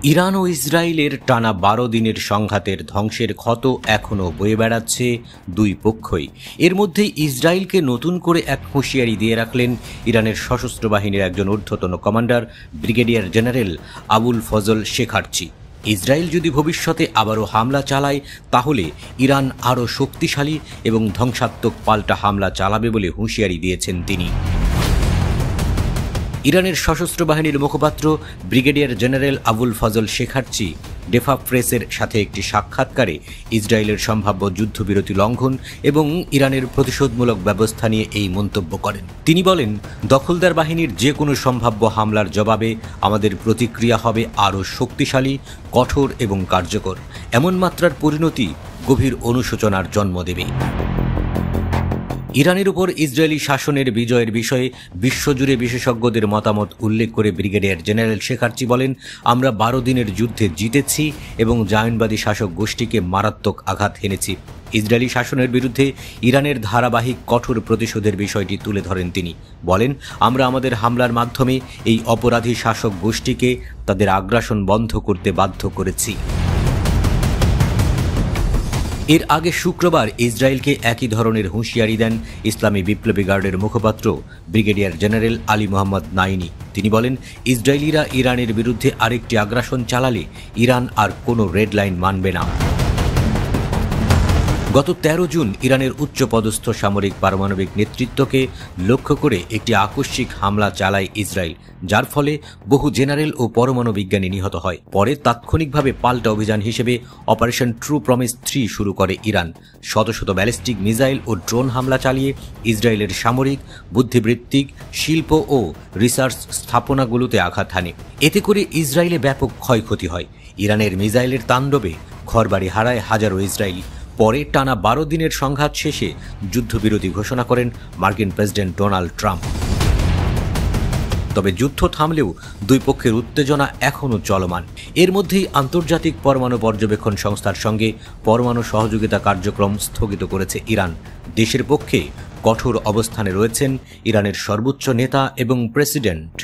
Iran ও ইসরায়েলের টানা ১২ দিনের সংঘাতের ধ্বংসের ক্ষত এখনও বয়ে বেড়াচ্ছে দুই পক্ষই। এর মধ্যেই ইসরায়েলকে নতুন করে এক হুঁশিয়ারি দিয়ে রাখলেন ইরানের সশস্ত্র বাহিনীর একজন ঊর্ধ্বতন commander brigadier general Abolfazl Shekarchi. Israel যদি ভবিষ্যতে আবারও হামলা চালায় তাহলে ইরান আরও শক্তিশালী এবং ধ্বংসাত্মক পাল্টা হামলা চালাবে বলে হুঁশিয়ারি দিয়েছেন তিনি। ইরানের সশস্ত্র বাহিনীর মুখপাত্র ব্রিগেডিয়ার জেনারেল আবুল ফজল শেখারচি ডেফা প্রেসের সাথে একটি সাক্ষাৎকারে ইসরায়েলের সম্ভাব্য যুদ্ধবিরতি লঙ্ঘন এবং ইরানের প্রতিশোধমূলক ব্যবস্থা নিয়ে এই মন্তব্য করেন। তিনি বলেন, দখলদার বাহিনীর যে কোনো সম্ভাব্য হামলার জবাবে আমাদের প্রতিক্রিয়া হবে আরও শক্তিশালী, কঠোর এবং কার্যকর। এমন মাত্রার পরিণতি গভীর অনুশোচনার জন্ম দেবে। ইরানের উপর ইসরায়েলি শাসনের বিজয়ের বিষয়ে বিশ্বজুড়ে বিশেষজ্ঞদের মতামত উল্লেখ করে ব্রিগেডিয়ার জেনারেল শেখারচি বলেন, আমরা ১২ দিনের যুদ্ধে জিতেছি এবং জায়নবাদী শাসক গোষ্ঠীকে মারাত্মক আঘাত হেনেছি। ইসরায়েলি শাসনের বিরুদ্ধে ইরানের ধারাবাহিক কঠোর প্রতিশোধের বিষয়টি তুলে ধরেন তিনি। বলেন, আমরা আমাদের হামলার মাধ্যমে এই অপরাধী শাসক গোষ্ঠীকে তাদের আগ্রাসন বন্ধ করতে বাধ্য করেছি। এর আগে শুক্রবার ইসরায়েলকে একই ধরনের হুঁশিয়ারি দেন ইসলামী বিপ্লবী গার্ডের মুখপাত্র ব্রিগেডিয়ার জেনারেল আলী মোহাম্মদ নাইনি। তিনি বলেন, ইসরায়েলিরা ইরানের বিরুদ্ধে আরেকটি আগ্রাসন চালালে ইরান আর কোনো রেড লাইন মানবে না। গত ১৩ জুন ইরানের উচ্চপদস্থ সামরিক পারমাণবিক নেতৃত্বকে লক্ষ্য করে একটি আকস্মিক হামলা চালায় ইসরায়েল, যার ফলে বহু জেনারেল ও পরমাণু বিজ্ঞানী নিহত হয়। পরে তাৎক্ষণিকভাবে পাল্টা অভিযান হিসেবে অপারেশন ট্রু প্রমিস ৩ শুরু করে ইরান। শত শত ব্যালিস্টিক মিসাইল ও ড্রোন হামলা চালিয়ে ইসরায়েলের সামরিক, বুদ্ধিবৃত্তিক, শিল্প ও রিসার্চ স্থাপনাগুলোতে আঘাত হানে। এতে করে ইসরায়েলে ব্যাপক ক্ষয়ক্ষতি হয়। ইরানের মিসাইলের তাণ্ডবে ঘরবাড়ি হারায় হাজারো ইসরায়েলি। পরে টানা ১২ দিনের সংঘাত শেষে যুদ্ধবিরতি ঘোষণা করেন মার্কিন প্রেসিডেন্ট ডোনাল্ড ট্রাম্প। তবে যুদ্ধ থামলেও দুই পক্ষের উত্তেজনা এখনও চলমান। এর মধ্যেই আন্তর্জাতিক পরমাণু পর্যবেক্ষণ সংস্থার সঙ্গে পরমাণু সহযোগিতা কার্যক্রম স্থগিত করেছে ইরান। দেশের পক্ষে কঠোর অবস্থানে রয়েছেন ইরানের সর্বোচ্চ নেতা এবং প্রেসিডেন্ট।